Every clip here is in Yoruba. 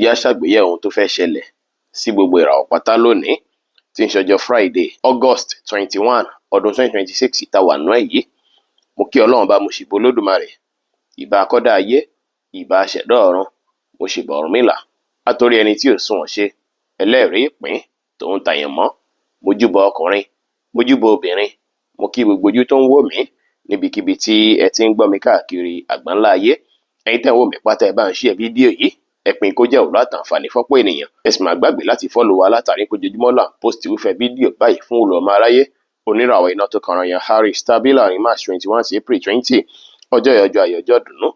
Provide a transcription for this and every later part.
jẹ́ á ṣàgbéyẹ̀wò ohun tó fẹ́ ṣẹlẹ̀ sí gbogbo ìràwọ̀ pátá lónìí tí ń ṣọjọ́ Friday August 21 ọdún 2026 tá wà nú ẹ̀ yìí. Mo kí Ọlọ́run bá mo ṣìbà Olódùmarè, ìbà akọ́dá ayé, ìbà aṣẹ̀dá ọ̀run, mo ṣìbà Ọ̀rúnmìlà, àtòrí ẹni tí ò sunwọ̀n ṣe, ẹlẹ́rìí ìpín tòun tàyànmọ́, mojúbọ ọkùnrin, mojúbọ obìnrin, mo kí gbogbo ojú tó ń wò mí níbikíbi tí ẹ ti ń gbọ́ mi káàkiri àgbáńlá ayé. Ẹ̀yin tẹ́ ń wò mí pátá ẹ bá ń share fídíò yìí, ẹ pín kó jẹ́ òwúlò àtàǹfààní fọ́pọ̀ ènìyàn. Ẹ sì má gbàgbé láti follow wa látàrí pé ojoojúmọ́ là ń post irúfẹ́ fídíò báyìí fún olú ọmọ aráyé. Oníràwọ̀ iná tó kanran yan Harris tàbí láàrin March 21 sí April 20, ọjọ́ ìyọjọ́ ayọ̀jọ́ dùnú,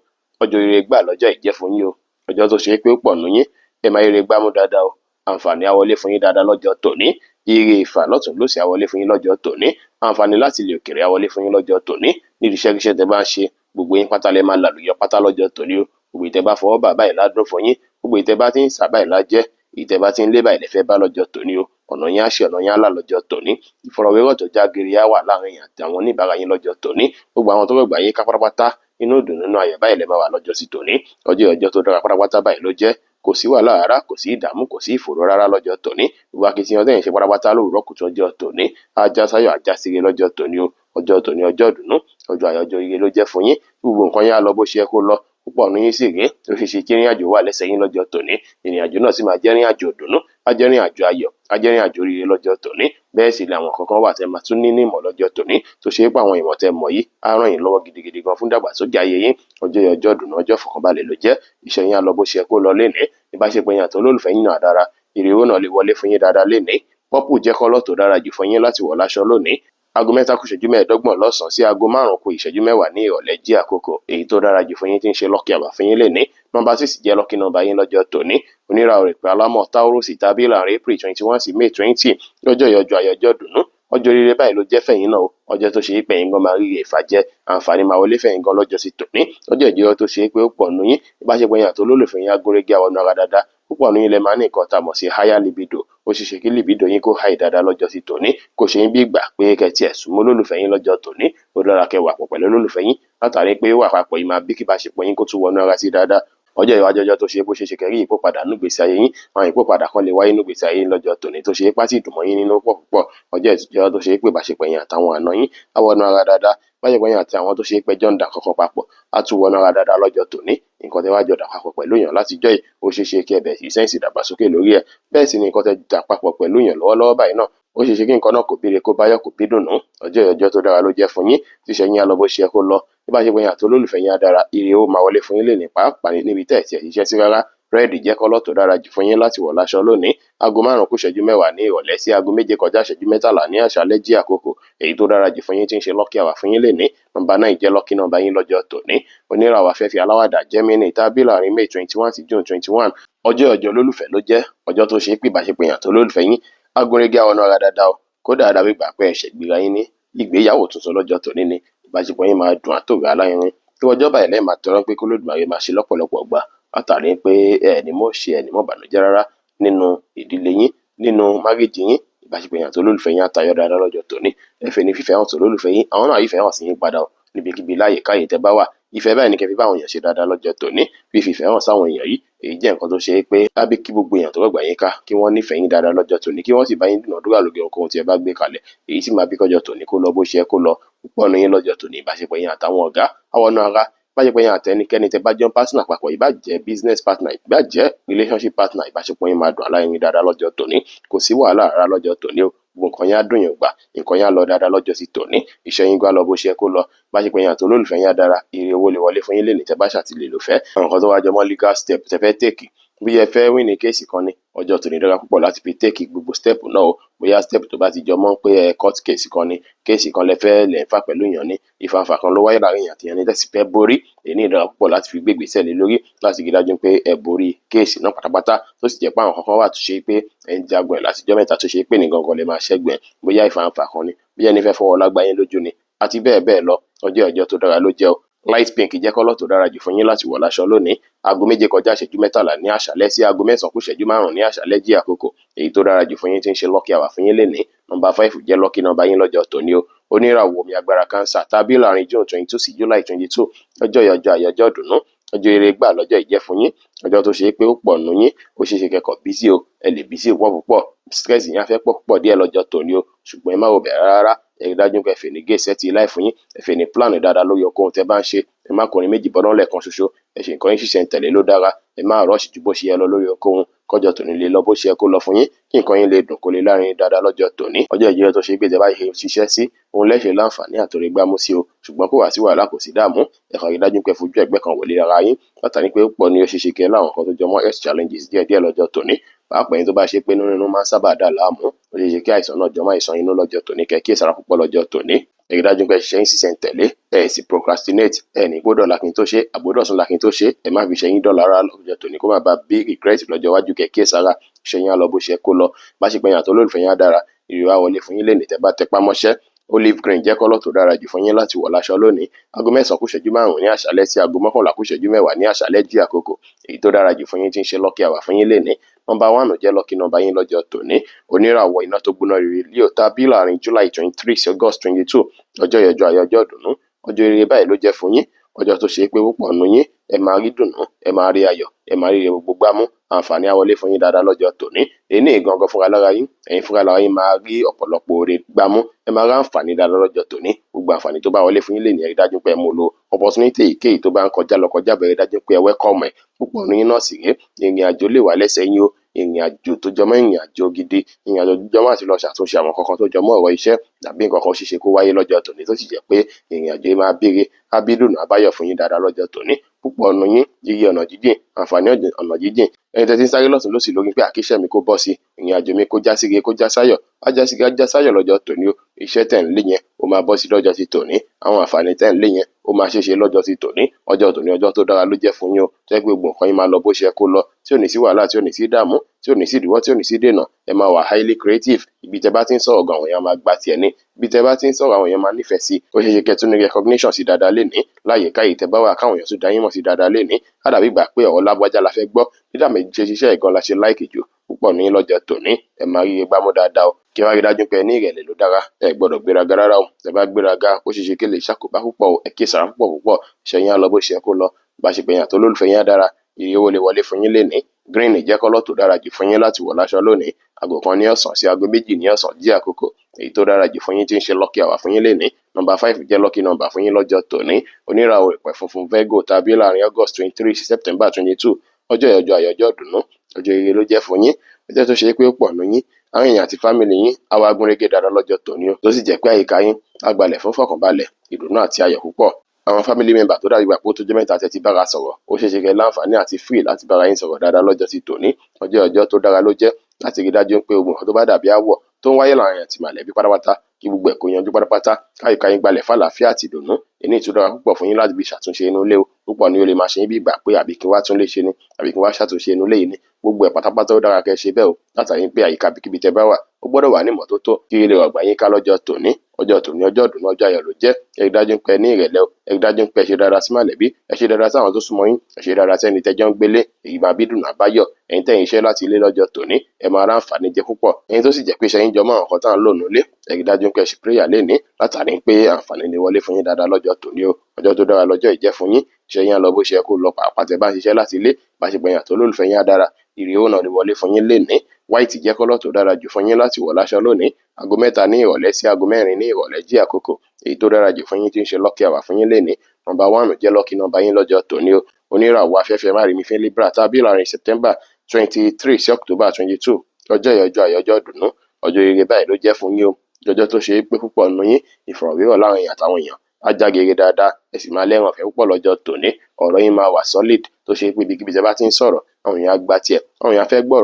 ọjọ́ ire gbà lọ́jọ́ ìjẹ́ fún yín o, ọjọ́ tó ṣe pé ó pọ̀ nú yín, ẹ máa ire gbámú dáadáa o, àǹfààní àwọlé fún yín dáadáa lọ́jọ́ tòní, ire ìfà lọ́tùn lósì àwọlé fún yín lọ́jọ́ tòní, àǹfààní láti ilẹ̀ òkèèrè àwọlé fún yín lọ́jọ́ tòní, nídìí iṣẹ́ tẹ́ bá ń ṣe, gbogbo yín pátá lẹ máa làlùyọ pátá lọ́jọ́ tòní o, gbogbo ìtẹ́ bá fọwọ́ bà báyìí ládùn fún yín, gbogbo ìtẹ́ bá ti ń sà báyìí lájẹ́, ìtẹ́ bá ti ń lé báyìí lẹ́fẹ́ bá lọ́jọ́ tòní o, ọ̀nà yín á ṣe ọ̀nà yín á là lọ́jọ́ tòní, ìfọ̀rọ̀wérọ̀ tó já gere á wà láàrin yín àti àwọn oníbàárà yín lọ́jọ́ tòní, gbogbo àwọn tó gbàgbà yín ká pátápátá inú ìdùnnú nínú ayọ̀ báyìí lẹ máa wà lọ́jọ́ sí tòní, ọjọ́ tó dára pátápátá báyìí ló jẹ́, kò sí wàhálà rárá, kò sí ìdààmú, kò sí ìfòòró rárá lọ́jọ́ tòní, gbogbo akitiyan tẹ́yin ṣe pátápátá lówùúrọ̀ kùtù ọjọ́ tòní, ajá sáyọ̀ ajá síre lọ́jọ́ tòní o, ọjọ́ tòní ọjọ́ ìdùnnú, ọjọ́ ayọ̀jọ́ ire ló jẹ́ fún yín, gbogbo nǹkan yín á lọ bó ṣe yẹ kó lọ, púpọ̀ nínú yín sì rèé ó ṣeé ṣe kí ìrìn àjò wà lẹ́sẹ̀ yín lọ́jọ́ tòní, ìrìn àjò náà sì máa jẹ́ ìrìn àjò ìdùnnú, á jẹ́ ìrìn àjò ayọ̀, á jẹ́ ìrìn àjò ire lọ́jọ́ tòní. Bẹ́ẹ̀ sì ni àwọn kankan wà tẹ́ máa tún ní ìmọ̀ lọ́jọ́ tòní tó ṣe é pé àwọn ìmọ̀ tẹ́ mọ̀ yìí á ràn yín lọ́wọ́ gidigidi gan fún ìdàgbàsókè ayé yín. Ọjọ́ ìdùnnú, ọjọ́ ìfọ̀kànbalẹ̀ ló jẹ́, iṣẹ́ yín á lọ bó ṣe yẹ kó lọ lénìí, ìbáṣepọ̀ yín àti olólùfẹ́ yín náà dára, ire owó náà lè wọlé fún yín dáadáa lénìí. Purple jẹ́ kọ́lọ̀ tó dára jù fún yín láti wọ̀ láṣọ lónìí. Aago 7 kù ìṣẹ́jú 25 lọ́sàn-án sí aago 5 kù ìṣẹ́jú 10 ní ìrọ̀lẹ́ jí àkókò èyí tó dára jù fún yín tí ń ṣe lucky hour fún yín lénìí. Nọ́mbà 6 jẹ́ lucky number yín lọ́jọ́ tòní. Oníràwọ̀ rẹ̀ pé alámọ̀ Taurus tàbí láàrin April 21 sí May 20, lọ́jọ́ ìyọjọ́ ayọ̀jọ́ dùnú, ọjọ́ rere báyìí ló jẹ́ fẹ̀yìn náà o, ọjọ́ tó ṣe é pé ẹ̀yin gan máa rí ìfà jẹ, àǹfààní máa wọlé fẹ̀yìn gan lọ́jọ́ sí tòní, ọjọ́ ìjọyọ̀ tó ṣe é pé ó pọ̀ nú yín, ìbáṣepọ̀ yín àti olólùfẹ́ yín á gúnrégé àwọn ọ̀nà ara dáadáa, púpọ̀ nú yín lẹ máa ní nǹkan tá a mọ̀ sí higher libido, ó ṣeé ṣe kí libido yín kó high dáadáa lọ́jọ́ sí tòní, kò ṣe yín bí ìgbà pé kẹtì ẹ̀sùn mọ́ olólùfẹ́ yín lọ́jọ́ tòní, ó dára kẹ́ wà pọ̀ pẹ̀lú olólùfẹ́ yín látàrí pé wà papọ̀ yìí máa bí kí ìbáṣepọ̀ yín kó tún wọnú ara sí dáadáa. Ọjọ́ ìwájọjọ́ tó ṣe é bó ṣe ṣe kẹrí ìpòpadà núgbèsí ayé yín, àwọn ìpòpadà kan lè wáyé núgbèsí ayé yín lọ́jọ́ tòní tó ṣe é pátì ìdùnmọ́ yín nínú pọ̀ púpọ̀. Ọjọ́ ìjọyọ̀ tó ṣe é pé ìbáṣepọ̀ yín àtàwọn àna yín á wọnú ara dáadáa, ìbáṣepọ̀ yín àti àwọn tó ṣe é pé jọ́ ń dà kankan papọ̀ á tún wọnú ara dáadáa lọ́jọ́ tòní. Nǹkan tẹ́ wá jọ dà papọ̀ pẹ̀lú èèyàn látijọ́ yìí ó ṣeé ṣe kí ẹ bẹ̀rẹ̀ sí sẹ́ǹsì ìdàgbàsókè lórí ẹ̀, bẹ́ẹ̀ sì ni nǹkan tẹ́ dà papọ̀ pẹ̀lú èèyàn lọ́wọ́lọ́wọ́ báyìí náà ó ṣeé ṣe kí nǹkan náà kò bíire kó báyọ̀ kò bí dùnnú. Ọjọ́ ìyọjọ́ tó dára ló jẹ́ fún yín, tíṣẹ́ yín á lọ bó ṣe yẹ kó lọ, ìbáṣepọ̀ yín àti olólùfẹ́ yín á dára, ire ó máa wọlé fún yín lénìí pàápàá níbi tẹ́ ẹ̀ tí ẹ̀ ṣiṣẹ́ sí rárá. Red jẹ́ kọ́lọ̀ tó dára jù fún yín láti wọ̀ láṣọ lónìí. Aago 5 kù ìṣẹ́jú 10 ní ìrọ̀lẹ́ sí aago 7 kọjá ìṣẹ́jú 13 ní àṣálẹ́ jí àkókò èyí tó dára jù fún yín tí ń ṣe lucky hour fún yín lénìí. Nọ́mbà 9 jẹ́ lucky number yín lọ́jọ́ tòní. Oníràwọ̀ afẹ́fẹ́ aláwàdà Gemini tàbí láàrin May 21 sí June 21, ọjọ́ olólùfẹ́ ló jẹ́, ọjọ́ tó ṣe é pé ìbáṣepọ̀ yín àti olólùfẹ́ yín á gúnrégé àwọn ọ̀nà ara dáadáa o, kódà dàbí ìgbà pé ẹ̀ṣẹ̀ gbéra yín ní ìgbéyàwó tuntun lọ́jọ́ tòní ni, ìbáṣepọ̀ yín máa dùn àtòrò alárinrin, tí ọjọ́ báyìí lẹ́ẹ̀ máa tọrọ pé k'Olódùmarè máa ṣe lọ́pọ̀lọpọ̀ gbà látàrí pé ẹni mọ̀ ṣe ẹni mọ̀ bànújẹ́ rárá nínú ìdílé yín, nínú máréjì yín, ìbáṣepọ̀ yín àti olólùfẹ́ yín á tayọ dáadáa lọ́jọ́ tòní. Ẹ fẹ́ ní fífẹ́ hàn sí olólùfẹ́ yín, àwọn náà yìí fẹ́ hàn sí yín padà o, níbikíbi láyè káyè tẹ́ bá wà, ìfẹ́ báyìí ni kẹ́ fi bá àwọn èèyàn ṣe dáadáa lọ́jọ́ tòní. Fífi ìfẹ́ hàn sáwọn èèyàn yìí èyí jẹ́ nǹkan tó ṣe é pé á bí kí gbogbo èèyàn tó gbàgbà yín ká kí wọ́n nífẹ̀ẹ́ yín dáadáa lọ́jọ́ tòní, kí wọ́n sì bá yín dúnàdúrà lórí ohunkóhun tí ẹ bá gbé kalẹ̀, èyí sì máa bí kọjọ́ tòní kó lọ bó ṣe yẹ kó lọ. Púpọ̀ nínú yín lọ́jọ́ tòní ìbáṣepọ̀ yín àtàwọn ọ̀gá àwọn ọ̀nà ara, ìbáṣepọ̀ yín àti ẹnikẹ́ni tẹ́ bá jọ ń partner papọ̀, ìbá jẹ́ business partner, ìbá jẹ́ relationship partner, ìbáṣepọ̀ yín máa dùn alárinrin dáadáa lọ́jọ́ tòní, kò sí wàhálà rárá lọ́jọ́ tòní o, gbogbo nǹkan yín á dùn yín gbà, nǹkan yín á lọ dáadáa lọ́jọ́ sí tòní, iṣẹ́ yín gbá lọ bó ṣe yẹ kó lọ, ìbáṣepọ̀ yín àti olólùfẹ́ yín á dára, ire owó lè wọlé fún yín lénìí tẹ́ bá ṣàtìlẹ́ lò fẹ́. Àwọn nǹkan tó wá jọmọ́ legal step tẹ́ fẹ́ take, bí ẹ fẹ́ win ní kéèsì kan ní ọjọ́ tòní dára púpọ̀ láti fi take gbogbo step náà o, bóyá step tó bá ti jọmọ́ pé ẹ court case kan ní, kéèsì kan lẹ fẹ́ lẹ̀ ń fà pẹ̀lú èèyàn ní, ìfàǹfà kan ló wáyé láàrin èèyàn àti èèyàn ní tẹ́sí fẹ́ borí, èyí ní ìdára púpọ̀ láti fi gbé ìgbésẹ̀ lé lórí láti rí dájú pé ẹ borí kéèsì náà pátápátá, tó sì jẹ́ pé àwọn kankan wà tó ṣe pé ẹ ń jagun ẹ̀ látijọ́ mẹ́ta tó ṣe pé ní gangan lè máa ṣẹ́gun ẹ̀, bóyá ìfàǹfà kan ní, bí ẹni fẹ́ fọwọ́ lágbá yín lójú ni, àti bẹ́ẹ̀ bẹ́ẹ̀ lọ. Ọjọ́ tó dára ló jẹ́ o. Light pink jẹ́ kọ́lọ̀ tó dára jù fún yín láti wọ̀ láṣọ lónìí. Aago 7 kọjá ìṣẹ́jú 13 ní àṣálẹ́ sí aago 9 kù ìṣẹ́jú 5 ní àṣálẹ́ jí àkókò èyí tó dára jù fún yín tí ń ṣe lucky hour fún yín lénìí. Nọ́mbà 5 jẹ́ lucky number yín lọ́jọ́ tòní o. Oníràwọ̀ omi agbára Cancer tàbí láàrin June 22 sí July 22, ọjọ́ ayọ̀jọ́ dùnú, ọjọ́ ire gbà lọ́jọ́ ìjẹ́ fún yín, ọjọ́ tó ṣe pé ó pọ̀ nù yín, ó ṣeé ṣe kẹ́kọ̀ọ́ bísí o, ẹ lè bísí púpọ̀, stress yẹn á fẹ́ pọ̀ díẹ̀ lọ́jọ́ tòní o, ṣùgbọ́n ẹ má wo bẹ̀ rárá, ẹ rí dájú pé ẹ fèní gé sẹ́ẹ̀tì life yín, ẹ fèní plan dáadáa lórí ohunkóhun tẹ́ bá ń ṣe, ẹ má kọrin méjì bọ́ná lẹ́ẹ̀kan ṣoṣo, ẹ ṣe nǹkan yín ṣiṣẹ́ ń tẹ̀lé ló dára, ẹ má rush ju bó ṣe yẹ lọ lórí ohunkóhun, kọjọ́ tòní lè lọ bó ṣe yẹ kó lọ fún yín, kí nǹkan yín lè dùn kó lè láàrin dáadáa lọ́jọ́ tòní. Ọjọ́ ìjírẹ́ tó ṣe pé tẹ́ bá ṣiṣẹ́ sí òun lẹ́ṣẹ̀ láǹfààní àtòrígbámú sí o, ṣùgbọ́n kò wá sí wàhálà kò sí dààmú, ẹ kàn rí dájú pé fojú ẹgbẹ́ kan wọlé ara yín, látàrí pé ó pọ̀ ní ó ṣe ṣe kẹ́ láwọn nǹkan tó jọmọ́ health challenges díẹ̀díẹ̀ lọ́jọ́ tòní, pàápàá ẹni tó bá ṣe pé nínú máa ń sábà dà láàmú, ó ṣe ṣe kí àìsàn náà jọmọ́ àìsàn inú lọ́jọ́ tòní, kẹ́ kíyèsára púpọ̀ lọ́jọ́ tòní. Ẹ rí dájú pé ṣiṣẹ́ yín ṣiṣẹ́ ń tẹ̀lé, ẹ sì procrastinate, ẹ ní gbọ́dọ̀ lakin tó ṣe, àgbọ́dọ̀ sún lakin tó ṣe, ẹ má fi ṣe yín dọ̀là ara lọ́jọ́ tòní kó má bàa bí regret lọ́jọ́ iwájú, kẹ́ kíyèsára ṣe yín á lọ bó ṣe kó lọ, bá ṣe pé yín àti olólùfẹ́ yín á dára, ìrírá wọlé fún yín lẹ́nìí tẹ́ bá tẹpá mọ́ṣẹ́. Olive green jẹ́ kọ́lọ̀ tó dára jù fún yín láti wọ̀ láṣọ lónìí. Aago 9 kù ìṣẹ́jú 5 ní àṣálẹ́ sí aago 11 kù ìṣẹ́jú 10 ní àṣálẹ́ jí àkókò. Èyí tó dára jù fún yín tí ń ṣe lucky hour fún yín lénìí. Nọ́mbà 1 jẹ́ lucky nọ́mbà yín lọ́jọ́ tòní. Oníràwọ̀ iná tó gbóná rere Leo tàbí láàrin July 23 sí August 22. Ọjọ́ ìyọjọ́ ayọjọ́ ìdùnnú. Ọjọ́ rere báyìí ló jẹ́ fún yín. Ọjọ́ tó ṣe pé púpọ̀ nù yín, ẹ máa rí dùnnú, ẹ máa rí ayọ̀, ẹ máa rí ire gbogbo gbámú, àǹfààní á wọlé fún yín dáadáa lọ́jọ́ tòní. Èní gangan fúnra lára yín, ẹ̀yin fúnra lára yín máa rí ọ̀pọ̀lọpọ̀ oore gbámú, ẹ máa rí àǹfààní dáadáa lọ́jọ́ tòní. Gbogbo àǹfààní tó bá wọlé fún yín lénìí, ẹ rí dájú pé ẹ mú lò. Opportunity èyíkéyìí tó bá ń kọjá lọ kọjá bẹ̀rẹ̀ dájú pé ẹ welcome ẹ̀. Púpọ̀ nù yín náà sì ré, ìrìn àjò lè wà lẹ́sẹ̀ yín o, ìrìn àjò tó jọmọ́ ìrìn àjò gidi, ìrìn àjò jọmọ́ àti lọ ṣàtúnṣe àwọn kankan tó jọmọ́ ọ̀rọ̀ iṣẹ́ tàbí nǹkan kan ṣíṣe kó wáyé lọ́jọ́ tòní tó sì jẹ́ pé ìrìn àjò yìí máa bèrè ábídùn àbáyọ̀ fún yín dáadáa lọ́jọ́ tòní. Púpọ̀ nù yín yíyí ọ̀nà jíjìn, àǹfààní ọ̀nà jíjìn, ẹni tẹ́ ti ń sáré lọ́tùn lósì lórí pé àkíṣẹ́ mi kó bọ́ sí, ìrìn àjò mi kó já síre kó já sáyọ̀, á já síre á já sáyọ̀ lọ́jọ́ tòní o. Iṣẹ́ tẹ̀ ń lé yẹn ó máa bọ́ sí lọ́jọ́ ti tòní, àwọn àǹfààní tẹ̀ ń lé yẹn ó máa ṣeéṣe lọ́jọ́ ti tòní. Ọjọ́ tòní ọjọ́ tó dára ló jẹ́ fún yín o, tó jẹ́ pé gbogbo nǹkan yín máa lọ bó ṣe kó lọ, tí ò ní sí wàhálà, tí ò ní sí dààmú, tí ò ní sí ìdíwọ́, tí ò ní sí dènà. Ẹ máa wà highly creative. Ibi tẹ́ bá ti ń sọ̀rọ̀ gan àwọn èèyàn máa gba tiẹ̀ ní, ibi tẹ́ bá ti ń sọ̀rọ̀ àwọn èèyàn máa nífẹ̀ẹ́ sí. Ó ṣeé ṣe kẹ́ tún ní recognition sí dáadáa lénìí, láyìíká yìí tẹ́ bá wà káwọn èèyàn tún dá yín mọ̀ sí dáadáa lénìí. Á dàbí ìgbà pé ọ̀rọ̀ lágbájá la fẹ́ gbọ́, nígbà méjì ṣe ṣiṣẹ́ ìgan la ṣe like jù. Púpọ̀ ní lọ́jọ́ tòní, ẹ máa rí gbámú dáadáa o. Kí wá rí dájú pé ní ìrẹ̀lẹ̀ ló dára, ẹ gbọ́dọ̀ gbéraga rárá o. Tẹ́ bá gbéraga ó ṣeé ṣe kí lè ṣàkóbá púpọ̀ o, ẹ kíyèsára púpọ̀, iṣẹ́ yín á lọ bó ṣe kó lọ, bá ṣe pé yín àti olólùfẹ́ yín á dára, ire owó lè wọlé fún yín lénìí. Green jẹ́ kọ́lọ̀ tó dára jù fún yín láti wọ̀ láṣọ lónìí. Aago 1 ní ọ̀sán sí aago 2 ní ọ̀sán jí àkókò. Èyí tó dára jù fún yín tí ń ṣe lucky hour fún yín lénìí. Nọ́mbà 5 jẹ́ lucky nọ́mbà fún yín lọ́jọ́ tòní. Oníràwọ̀ ìpẹ́ funfun Virgo tàbí láàrin August 23 sí September 22. Ọjọ́ ìyọjọ́ ayọjọ́ ìdùnnú. Ọjọ́ rere ló jẹ́ fún yín. Ọjọ́ tó ṣe pé ó pọ̀ nù yín, àwọn èèyàn àti fámìlì yín á wá gúnrégé dáadáa lọ́jọ́ tòní o, tó sì jẹ́ pé àyíká yín á gbalẹ̀ fún fọkànbalẹ̀, ìdùnnú àti ayọ̀ púpọ̀. Àwọn family member tó dàbí ìgbàpò tó jẹ́ mẹ́ta tẹ́ ti bára sọ̀rọ̀, ó ṣeé ṣe kẹ́ láǹfààní àti free láti bára yín sọ̀rọ̀ dáadáa lọ́jọ́ ti tòní. Ọjọ́ tó dára ló jẹ́ láti rí dájú pé ogun kan tó bá dàbí àwọ̀ tó ń wáyé láàrin àti mọ̀lẹ́bí pátápátá, kí gbogbo ẹ̀ kó yanjú pátápátá, káyìíká yín gbalẹ̀ fàlàáfíà àti ìdùnnú. Èní ìtura púpọ̀ fún yín láti fi ṣàtúnṣe inú ilé o. Púpọ̀ ni ó lè máa ṣe yín bí ìgbà pé àbí kí wá tún lè ṣe ni, àbí kí wá ṣàtúnṣe inú ilé yìí ni. Gbogbo ẹ̀ pátápátá ó dára kẹ́ ṣe bẹ́ẹ̀ o, látàrí pé àyíká ibikíbi tẹ́ bá wà ó gbọ́dọ̀ wà ní ìmọ́tótó kí ilé ọgbà yín ká lọ́jọ́ tòní. Ọjọ́ tòní ọjọ́ ìdùnnú ọjọ́ ayọ̀ ló jẹ́. Ẹ rí dájú pé ní ìrẹ̀lẹ̀ o, ẹ rí dájú pé ẹ ṣe dáadáa sí mọ̀lẹ́bí, ẹ ṣe dáadáa sí àwọn tó súnmọ́ yín, ẹ ṣe dáadáa sí ẹni tẹ́jọ́ ń gbélé, èyí máa bí dùnnú àbáyọ̀. Ẹ̀yin tẹ́yin iṣẹ́ láti ilé lọ́jọ́ tòní, ẹ máa rá àǹfààní jẹ púpọ̀. Ẹ̀yin tó sì jẹ́ pé iṣẹ́ yín jọmọ́ àwọn nǹkan tá à ń lò nílé, ẹ rí dájú pé ẹ ṣe prayer lénìí, látàrí pé àǹfààní lè wọlé fún yín dáadáa lọ́jọ́ tòní o. Ọjọ́ tó dára lọ́jọ́ ìjẹ́ fún yín, iṣẹ́ yín á lọ bó ṣe kó lọ, pàápàá tẹ́ bá ń ṣiṣẹ́ láti ilé, bá ṣe pé yín àti olólùfẹ́ yín á dára, ire owó náà lè wọlé fún yín lénìí. White jẹ́ kọ́lọ̀ tó dára jù fún yín láti wọ̀ láṣọ lónìí. Aago 3 ní ìrọ̀lẹ́ sí aago 4 ní ìrọ̀lẹ́ jí àkókò. Èyí tó dára jù fún yín tí ń ṣe lucky hour fún yín lénìí. Nọ́mbà 1 jẹ́ lucky nọ́mbà yín lọ́jọ́ tòní o. Oníràwọ̀ afẹ́fẹ́ márìmí fún Libra tàbí láàrin September 23 sí October 22. Ọjọ́ ìyọjọ́ ayọjọ́ ìdùnnú. Ọjọ́ rere báyìí ló jẹ́ fún yín o. Ọjọ́ tó ṣe pé púpọ̀ nù yín, ìfọ̀rọ̀wérọ̀ láàrin èèyàn àtàwọn èèyàn á já gere dáadáa, ẹ sì máa lẹ́ràn ọ̀fẹ́ púpọ̀ lọ́jọ́ tòní. Ọ̀rọ̀ yín máa wà solid, tó ṣe pé ibikíbi tẹ́ bá ti ń sọ̀rọ̀ àwọn èèyàn á gba tiẹ̀, àwọn èèyàn á fẹ́ gbọ́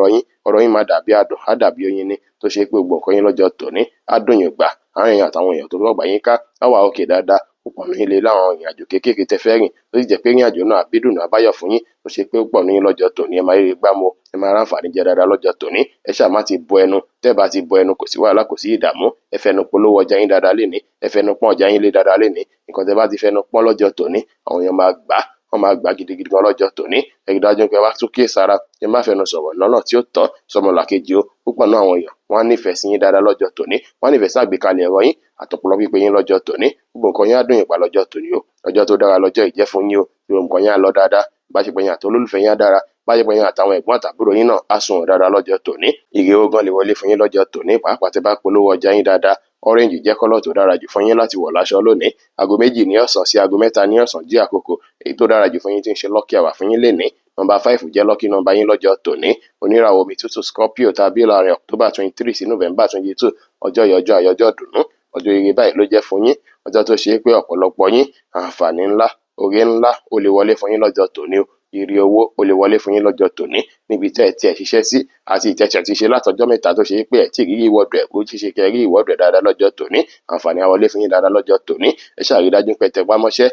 ọ̀rọ̀ yín máa dàbí adùn, á dàbí oyin ni, tó ṣe pé gbogbo nǹkan yín lọ́jọ́ tòní á dùn yín gbà. Àwọn èèyàn àtàwọn èèyàn tó lọ́gbà yín ká á wà òkè dáadáa. Púpọ̀ nù yín lè láwọn ìrìn àjò kéékèèké tẹ́ fẹ́ rìn, tó sì jẹ́ pé ìrìn àjò náà á bí dùnnú àbáyọ̀ fún yín, tó ṣe pé púpọ̀ nù yín lọ́jọ́ tòní ẹ máa rí gbámú, ẹ máa ráǹfààní jẹ dáadáa lọ́jọ́ tòní. Ẹ ṣáà má ti bọ ẹnu, tẹ́ bá ti bọ ẹnu kò sí wàhálà kò sí ìdààmú. Ẹ fẹnu polówó ọjà yín dáadáa lénìí, ẹ fẹnu pọ́n ọjà yín lé dáadáa lénìí. Nǹkan tẹ́ bá ti fẹnu pọ́n lọ́jọ́ tòní àwọn èèyàn máa gbà, wọ́n máa gbà gidigidi gan lọ́jọ́ tòní. Ẹ rí dájú pé wá tún kíyèsára, ẹ má fẹnu sọ̀rọ̀ lọ́nà tí ó tọ́ sọmọlàkejì o. Púpọ̀ náà àwọn èèyàn wọ́n á nífẹ̀ẹ́ sí yín dáadáa lọ́jọ́ tòní, wọ́n á nífẹ̀ẹ́ sí àgbékalẹ̀ ọ̀rọ̀ yín àtọpọlọ pípé yín lọ́jọ́ tòní. Gbogbo nǹkan yín á dùn yín pa lọ́jọ́ tòní o. Ọjọ́ tó dára lọ́jọ́ ìjẹ́ fún yín o. Gbogbo nǹkan yín á lọ dáadáa, bá ṣe pé yín àti olólùfẹ́ yín á dára, báyìí pé yín àtàwọn ẹ̀gbọ́n àtàbúrò yín náà á sùn dáadáa lọ́jọ́ tòní. Ire owó gan lè wọlé fún yín lọ́jọ́ tòní, pàápàá tẹ́ bá polówó ọjà yín dáadáa. Orange jẹ́ kọ́lọ̀ tó dára jù fún yín láti wọ̀ láṣọ lónìí. Aago 2 ní ọ̀sán sí aago 3 ní ọ̀sán jí àkókò èyí tó dára jù fún yín tí ń ṣe lucky hour fún yín lénìí. Nọ́mbà 5 jẹ́ lucky nọ́mbà yín lọ́jọ́ tòní. Oníràwọ̀ omi tútù Scorpio tàbí láàrin October 23 sí November 22. Ọjọ́ yìí ọjọ́ ayọ̀jọ́ dùnú. Ọjọ́ ire báyìí ló jẹ́ fún yín. Ọjọ́ tó ṣe é pé ọ̀pọ̀lọpọ̀ yín àǹfààní ńlá, oore ńlá ó lè wọlé fún yín lọ́jọ́ tòní o. Ire owó ó lè wọlé fún yín lọ́jọ́ tòní níbi tẹ́ ẹ̀ tí ẹ̀ ṣiṣẹ́ sí àti ìtẹ̀sẹ̀ ti ṣe látọjọ́ mẹ́ta tó ṣe é pé ẹ̀ tí rí ìwọ́dù ẹ̀ kó ṣeéṣe kẹ́ rí ìwọ́dù ẹ̀ dáadáa lọ́jọ́ tòní. Àǹfààní á wọlé fún yín dáadáa lọ́jọ́ tòní. Ẹ ṣáà rí dájú pé tẹpá mọ́ṣẹ́,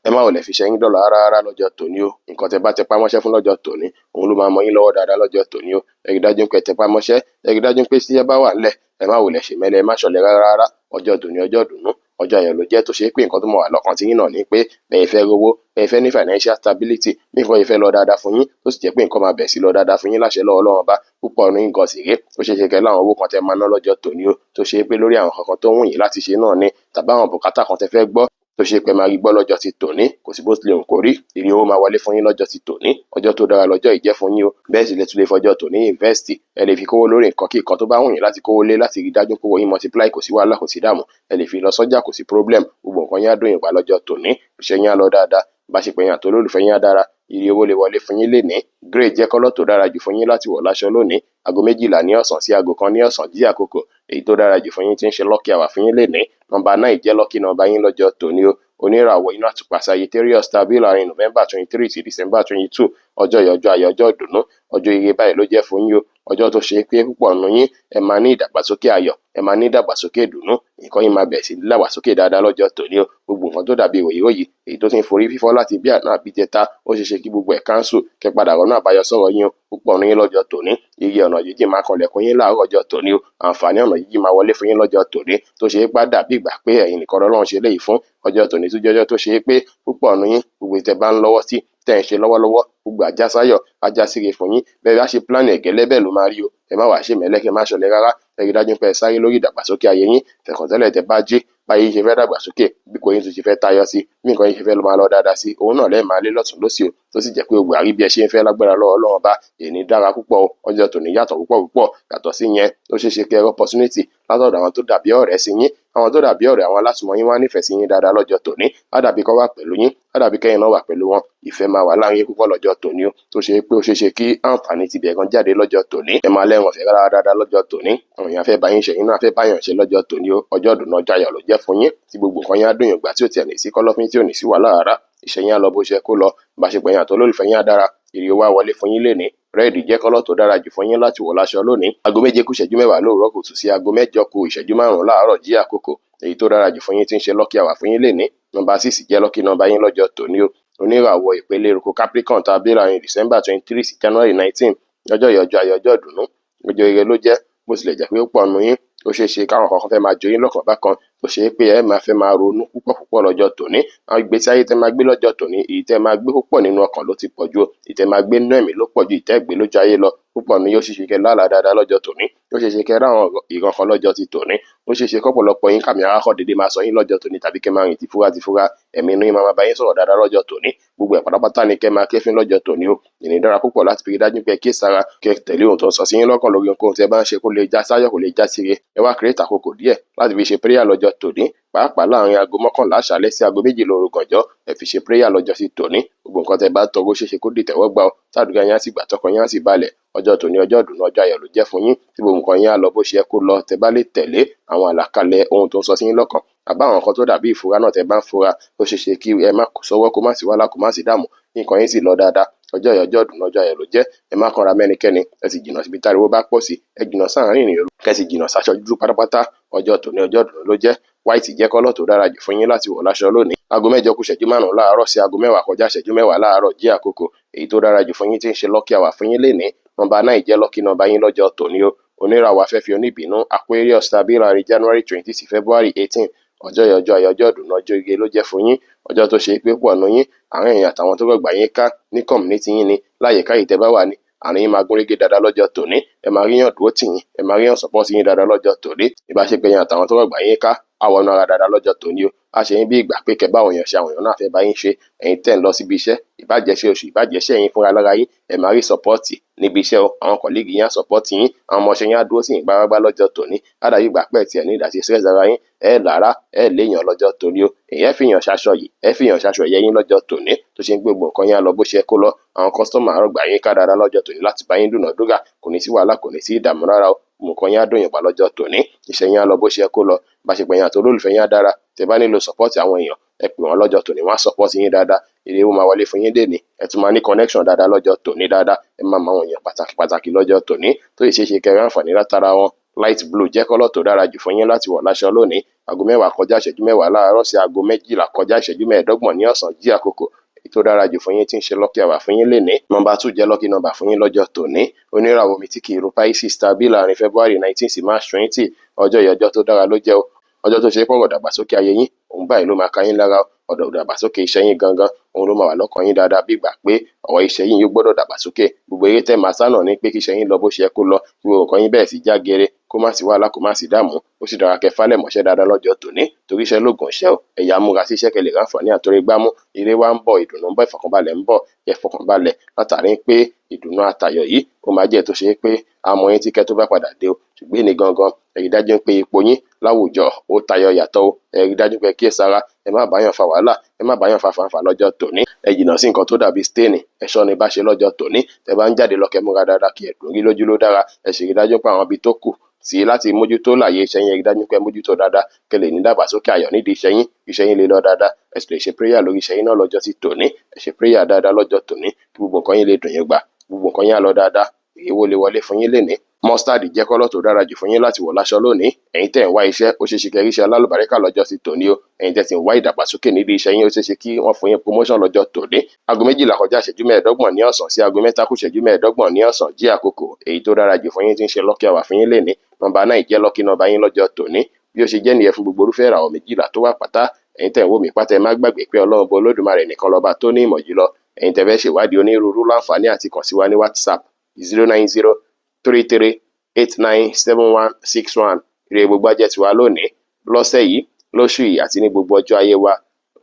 ẹ má wọlé fi ṣẹ́yìn dọ́là rárá lọ́jọ́ tòní o. Nǹkan tẹ́ bá tẹpá mọ́ṣẹ́ fún lọ́jọ́ tòní òun ló máa mọ yín lọ́wọ́ dáadáa lọ́jọ́ tòní o. Ẹ rí dájú pé tẹpá mọ́ṣẹ́, ẹ rí dájú pé tí ẹ bá wà ńlẹ̀ ẹ má wọlé ṣèmẹ́lẹ́, ẹ má ṣọ̀lẹ rárá. Ọjọ́ tòní ọjọ́ dùnú, ọjọ́ ayọ̀ ló jẹ́ tó ṣe é pé nǹkan tó mọ̀ wà lọ́kàn tí yín náà ni pé bẹ́ẹ̀ fẹ́ rówó, bẹ́ẹ̀ fẹ́ ní financial stability, bí nǹkan yìí fẹ́ lọ dáadáa fún yín tó sì jẹ́ pé nǹkan máa bẹ̀ sí lọ dáadáa fún yín láṣẹ lọ́wọ́ Ọlọ́run bá púpọ̀ ní nǹkan sì ré. Ó ṣeé ṣe kẹ́ láwọn owó kan tẹ́ máa ná lọ́jọ́ tòní o tó ṣe é pé lórí àwọn kankan tó wù yín láti ṣe náà ni, tàbí àwọn bùkátà kan tẹ́ fẹ́ gbọ́ tó ṣe pé máa rí gbọ́ lọ́jọ́ ti tòní. Kò sí bó tilẹ̀ hùn kó rí, ire owó máa wọlé fún yín lọ́jọ́ ti tòní. Ọjọ́ tó dára lọ́jọ́ yìí jẹ́ fún yín o. Bẹ́ẹ̀ sì lè tún lè fọjọ́ tòní invest. Ẹ lè fi kówó lórí nǹkan kí nǹkan tó bá wù yín láti kówó lé láti rí dájú pé owó yín multiply, kò sí wàhálà, kò sí dààmú. Ẹ lè fi lọ sọ́jà, kò sí problem. Gbogbo nǹkan yín á dùn yín pa lọ́jọ́ tòní. Iṣẹ́ yín á lọ dáadáa, ìbáṣepọ̀ yín àti olólùfẹ́ yín á dára. Ire owó lè wọlé fún yín lénìí. Grey jẹ́ kọ́lọ̀ tó dára jù fún yín láti wọ̀ láṣọ lónìí. Aago 12 ní ọ̀sán sí aago 1 ní ọ̀sán jí àkókò èyí tó dára jù fún yín tí ń ṣe lucky hour fún yín lénìí. Nọ́mbà 9 jẹ́ lucky nọ́mbà yín lọ́jọ́ tòní o. Oníràwọ̀ inú àtùpà Sagittarius tàbí láàrin November 23 sí December 22. Ọjọ́ yìí ọjọ́ ayọ̀ ọjọ́ ìdùnnú. Ọjọ́ ire báyìí ló jẹ́ fún yín o. Ọjọ́ tó ṣe é pé púpọ̀ nínú yín ẹ máa ní ìdàgbàsókè ayọ̀, ẹ máa ní ìdàgbàsókè ìdùnnú. Nǹkan yín máa bẹ̀rẹ̀ sí dàgbàsókè dáadáa lọ́jọ́ tòní o. Gbogbo nǹkan tó dàbí ròyìnròyìn èyí tó ti ń forí fífọ́ láti bí àná àbí jẹta, ó ṣeé ṣe kí gbogbo ẹ̀ cancel kẹ́ padà rọ́nà àbáyọ sọ̀rọ̀ yín o. Púpọ̀ nínú yín lọ́jọ́ tòní. Iye ọ̀nà jíjìn máa kanlẹ̀kùn yín láàárọ̀ ọjọ́ tòní o. Àǹfààní ọ̀nà jíjìn máa wọlé fún yín lọ́jọ́ tòní tó ṣe é pé dàbí ìgbà pé ẹ̀yin nìkan Ọlọ́run ṣe léyìí fún. Ọjọ́ tòní tó jẹ́ ọjọ́ tó ṣe é pé púpọ̀ nínú yín gbogbo ìtẹ́ bá ń lọ́wọ́ sí tẹ́ ń ṣe lọ́wọ́lọ́wọ́ gbogbo àjàsáyọ̀ ajásíre fún yín. Bẹ́ẹ̀ bá ṣe plan ẹ̀gẹ́lẹ́ bẹ́ẹ̀ ló máa rí o. Ẹ má wàá ṣèmẹ́lẹ́, kẹ́ má ṣọ̀lẹ rárá. Ẹ rí dájú pé ẹ sáré lórí ìdàgbàsókè ayé yín. Fẹ̀kàntẹ́lẹ̀ tẹ́ bá jí báyé ṣe fẹ́ dàgbàsókè, bí kò yín tún ṣe fẹ́ tayọ sí, bí nǹkan yín ṣe fẹ́ lọ máa lọ dáadáa sí, òun náà lẹ́ẹ̀ máa lé lọ́tùn lósì o. Tó sì jẹ́ pé gbogbo àrí bí ẹ ṣe ń fẹ́ lágbára lọ́wọ́ Ọlọ́run bá èní dára púpọ̀ o. Ọjọ́ tòní yàtọ̀ púpọ̀. Yàtọ̀ sí yẹn ó ṣeé ṣe kẹ́ ẹ opportunity látọ̀dọ̀ àwọn tó dàbí ọ̀rẹ́ sí yín. Àwọn tó dàbí ọ̀rẹ́, àwọn alásùnmọ́ yín wá nífẹ̀ẹ́ sí yín dáadáa lọ́jọ́ tòní. Á dàbí kó wà pẹ̀lú yín, á dàbí kẹ́yin náà wà pẹ̀lú wọn. Ìfẹ́ máa wà láàrin púpọ̀ lọ́jọ́ tòní o tó ṣe pé ó ṣeé ṣe kí àǹfààní ti bẹ̀ gan jáde lọ́jọ́ tòní. Ẹ máa lẹ́rùn ọ̀fẹ́ rárá dáadáa lọ́jọ́ tòní. Àwọn èèyàn fẹ́ bá yín ṣe, yín náà fẹ́ bá yàn ṣe lọ́jọ́ tòní o. Ọjọ́ ìdùnnú ọjọ́ ayọ̀ ló jẹ́ fún yín tí gbogbo nǹkan yín á dùn yín gbà tí ò tiẹ̀ ní sí kọ́lọ́fín, tí ò ní sí wàhálà rárá. Iṣẹ́ yín á lọ bó ṣe kó lọ. Ìbáṣepọ̀ yín àti olólùfẹ́ yín á dára. Ire owó á wọlé fún yín lénìí. Red jẹ́ kọ́lọ̀ tó dára jù fún yín láti wọ̀ láṣọ lónìí. Aago 7 kù ìṣẹ́jú 10 lóòrọ̀ kùtù sí aago 8 kù ìṣẹ́jú 5 láàárọ̀ jí àkókò èyí tó dára jù fún yín tí ń ṣe lucky hour fún yín lénìí. Nọ́mbà 6 jẹ́ lucky nọ́mbà yín lọ́jọ́ tòní o. Oníràwọ̀ ìpele eruku Capricorn tàbí láàrin December 23 sí January 19. Ọjọ́ yìí ọjọ́ ayọ̀ ọjọ́ ìdùnnú. Ọjọ́ ire ló jẹ́, bó tilẹ̀ jẹ́ pé púpọ̀ nínú yín ó ṣeé ṣe káwọn kankan fẹ́ máa jó yín lọ́kàn bákan tó ṣe é pé ẹ máa fẹ́ máa ronú púpọ̀ lọ́jọ́ tòní. Àwọn ìgbésí ayé tẹ́ máa gbé lọ́jọ́ tòní, èyí tẹ́ máa gbé púpọ̀ nínú ọkàn ló ti pọ̀ ju, ìtẹ́ máa gbé nínú ẹ̀mí ló pọ̀ ju ìtẹ́ gbé lójú ayé lọ. Púpọ̀ ní yóò ṣeéṣe kẹ́ lálàá dáadáa lọ́jọ́ tòní. Ó ṣeéṣe kẹ́ ráwọn ìran kan lọ́jọ́ ti tòní. Ó ṣeéṣe kọ́pọ̀lọpọ̀ yín kàmí arákọ̀ dédé máa sọ yín lọ́jọ́ tòní tàbí kẹ́ máa rìn tìfúra. Ẹ̀mí inú yín máa bá yín sọ̀rọ̀ dáadáa lọ́jọ́ tòní. Gbogbo ẹ̀ pátápátá ni kẹ́ máa kẹ́fín lọ́jọ́ tòní o. Ìní dára púpọ̀ láti fi dájú pé kí sára kẹ́ tẹ̀lé ohun tó ń sọ sí yín lọ́kàn lórí ohun tí ẹ bá ń ṣe kó lè já sáyọ̀, kó lè já síre. Ẹ wá create àkókò díẹ̀ láti fi ṣe prayer lọ́jọ́ tòní, pàápàá láàrin aago 11 àṣálẹ́ sí aago 2 lóru gànjọ́. Ẹ fi ṣe prayer lọ́jọ́ sí tòní. Gbogbo nǹkan tẹ́ bá tọrọ ṣeéṣe kó di tẹ́wọ́gbà o. Tàdúrà yín á sì gbà, tọkàn yín á sì balẹ̀. Ọjọ́ tòní ọjọ́ ìdùnnú ọjọ́ ayọ̀ ló jẹ́ fún yín tí gbogbo nǹkan yín á lọ bó ṣe yẹ kó lọ. Tẹ́ bá lè tẹ̀lé àwọn àlàkalẹ̀ ohun tó ń sọ sí yín lọ́kàn, àbá àwọn nǹkan tó dàbí ìfura náà tẹ́ bá ń fura, ó ṣeéṣe kí ẹ má kó sọ́wọ́, kó má sí wàhálà, kó má sí dààmú, nǹkan yín sì lọ dáadáa. Ọjọ́ yìí ọjọ́ ìdùnnú ọjọ́ ayọ̀ ló jẹ́. Ẹ má kanra mẹ́nikẹ́ni, ẹ sì jìnnà síbi táriwo bá pọ̀ sí. Ẹ jìnnà sáàárín ènìyàn, kẹ́ sì jìnnà sáṣọ dúdú pátápátá. Ọjọ́ tòní ọjọ́ ìdùnnú ló jẹ́. White jẹ́ kọ́lọ̀ tó dára jù fún yín láti wọ̀ láṣọ lónìí. Aago 8 kù ìṣẹ́jú 5 láàárọ̀ sí aago 10 kọjá ìṣẹ́jú 10 láàárọ̀ jí àkókò èyí tó dára jù fún yín tí ń ṣe lucky hour fún yín lénìí. Nọ́mbà 9 jẹ́ lucky nọ́mbà yín lọ́jọ́ tòní o. Oníràwọ̀ afẹ́fẹ́ oníbínú Aquarius tàbí láàrin January 20 sí February 18. Ọjọ́ yìí ọjọ́ ayọ̀ ọjọ́ ìdùnnú ọjọ́ ire ló jẹ́ fún yín. Ọjọ́ tó ṣe pé pọ̀ nù yín, àwọn èèyàn àtàwọn tó gbàgbà yín ká ní community yín ni, láyìíká yìí tẹ́ bá wà ní, àárín yín máa gúnrégé dáadáa lọ́jọ́ tòní. Ẹ máa ríyàn dúró tì yín, ẹ máa ríyàn support yín dáadáa lọ́jọ́ tòní. Ìbáṣepọ̀ yín àtàwọn tó gbàgbà yín ká àwọn ọ̀nà ara dáadáa lọ́jọ́ tòní o. á ṣe yín bí ìgbà pé kẹ́ bá àwọn èèyàn ṣe, àwọn èèyàn náà fẹ́ bá yín ṣe. Ẹ̀yin tẹ́ ń lọ síbi iṣẹ́, ìbájẹ́ṣẹ́ oṣù, ìbájẹ́ṣẹ́ ẹ̀yin fúnra lára yín, ẹ máa rí sọ́pọ́ọ̀tì níbi iṣẹ́ o. Àwọn kọ̀líìgì yín á sọ́pọ́ọ̀tì yín, àwọn ọmọọṣẹ́ yín á dúró sí yín gbágbágbá lọ́jọ́ tòní. Á dàbí ìgbà pé tiẹ̀ ní ìdásí stress ara yín, ẹ lára, ẹ léèyàn lọ́jọ́ tòní o. Èyàn fi yàn ṣaṣọ yìí, ẹ fi yàn ṣaṣọ ẹ̀yẹ yín lọ́jọ́ tòní tó ṣe ń gbé gbogbo nǹkan yín á lọ bó ṣe kó lọ. Àwọn kọ́sítọ́mà á rọ̀gbà yín ká dáadáa lọ́jọ́ tòní láti bá yín dúnàádúrà, kò ní sí wàhálà, kò ní sí ìdààmú rárá o. Nǹkan yín á dùn yín pa lọ́jọ́ tòní, iṣẹ́ yín á lọ bó ṣe kó lọ. Ìbáṣepọ̀ yín àti olólùfẹ́ yín á dára. Tẹ́ bá nílò sọ́pọ́ọ̀tì àwọn èèyàn, ẹ pè wọ́n lọ́jọ́ tòní, wọ́n á sọ́pọ́ọ̀tì yín dáadáa. Ire ó máa wọlé fún yín dèní, ẹ tún máa ní connection dáadáa lọ́jọ́ tòní dáadáa. Ẹ máa mọ àwọn èèyàn pàtàkì lọ́jọ́ tòní tó ì ṣeéṣe kẹ́ rí àǹfààní látara wọn. Light blue jẹ́ kọ́lọ̀ tó dára jù fún yín láti wọ̀ láṣọ lónìí. Aago 10 kọjá ìṣẹ́jú 10 láàárọ̀ sí aago 12 kọjá ìṣẹ́jú 15 ní ọ̀sán jí àkókò tó dára jù fún yín tí ń ṣe lucky hour fún yín lénìí. Nọ́mbà 2 jẹ́ lucky number fún yín lọ́jọ́ tòní. Oníràwọ̀ omi tí kì í ru Pisces tàbí láàrin February 19 sí March 20. Ọjọ́ yìí ọjọ́ tó dára ló jẹ́ o. Ọjọ́ tó ṣe pọ̀rọ̀ dàgbàsókè ayé yín, òun báyìí ló máa ka yín lára. Ọ̀dọ̀ dàgbàsókè iṣẹ́ yín gangan, òun ló máa wà lọ́kàn yín dáadáa bí ìgbà pé ọ̀rọ̀ iṣẹ́ yín yóò gbọ́dọ̀ dàgbàsókè. Gbogbo eré tẹ́ máa sá náà ní pé kí iṣẹ́ yín lọ bó ṣe kó lọ, kí gbogbo nǹkan yín bẹ̀rẹ̀ sí já gere, kó má sí wàhálà, kó má sí dààmú. Ó sì dára kẹ́ fálẹ̀ mọ́ṣẹ́ dáadáa lọ́jọ́ tòní, torí iṣẹ́ lóògùn iṣẹ́ o. Ẹ̀yà múra sí iṣẹ́ kẹ́lẹ̀ ráǹfààní àtòrí gbámú. Ire wa ń bọ̀, ìdùnnú ń bọ̀, ìfọ̀kànbalẹ̀ ń bọ̀. Ẹ fọkànbalẹ̀ látàrí pé ìdùnnú àtayọ̀ yìí ó máa jẹ́ tó ṣe pé àmọ́ yín tí kẹ́ tó bá padà dé o. Ṣùgbọ́n ní gangan ẹ rí dájú pé ipò yín láwùjọ ó tayọ yàtọ̀ o. Ẹ rí dájú pé kíyèsára, ẹ má báyàn fa wàhálà, ẹ má báyàn fa fàǹfà lọ́jọ́ tòní. Ẹ jìnnà sí nǹkan tó dàbí stain, ẹ̀ṣọ́ ni bá ṣe lọ́jọ́ tòní. Tẹ́ bá ń jáde lọ kẹ́ múra dáadáa kí ẹ̀dùn rí lójú ló dára. Ẹ sì rí dájú pé àwọn ibi tó kù sí láti mójútó láyé iṣẹ́ yín, ẹ rí dájú pé mójútó dáadáa kẹ́ lè ní dàgbàsókè ayọ̀ nídìí iṣẹ́ yín lè lọ dáadáa. Ẹ sì lè ṣe prayer lórí iṣẹ́ yín náà lọ́jọ́ tí tòní. Ẹ ṣe prayer dáadáa lọ́jọ́ tòní kí gbogbo nǹkan yín lè dùn yín gbà, gbogbo nǹkan yín á lọ dáadáa. Èwo lè wọlé fún yín lénìí. Mustard jẹ́ kọ́lọ̀ tó dára jù fún yín láti wọ̀ láṣọ lónìí. Ẹ̀yin tẹ́ ń wá iṣẹ́, ó ṣeéṣe kẹ́ rí iṣẹ́ alálùbáríkà lọ́jọ́ tí tòní o. Ẹ̀yin tẹ́ sì ń wá ìdàgbàsókè nídìí iṣẹ́ yín, ó ṣeéṣe kí wọ́n fún yín promotion lọ́jọ́ tòní. Aago 12 kọjá ìṣẹ́jú 15 ní ọ̀sán sí aago 3 kù ìṣẹ́jú 15 ní ọ̀sán jí àkókò èyí tó dára jù fún yín tí ń ṣe lucky hour fún yín lénìí. Nọ́mbà 9 jẹ́ lucky number yín lọ́jọ́ tòní. Bí ó ṣe jẹ́ nìyẹn fún gbogbo irúfẹ́ ìràwọ̀ 12 tó wà pátá. Ẹ̀yin tẹ́ ń wò mí pátá, ẹ má gbàgbé pé Ọlọ́run Ọba Olódùmarè nìkan lọ́ba tó ní ìmọ̀ jùlọ. Ẹ̀yin tẹ́ fẹ́ ṣèwádìí onírúurú láǹfààní àti kàn sí wa ní WhatsApp 09033897161. Ire gbogbo á jẹ́ tiwa lónìí, lọ́sẹ̀ yìí, lóṣù yìí àti ní gbogbo ọjọ́ ayé wa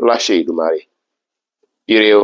láṣẹ Ìdùmarè. Ire o.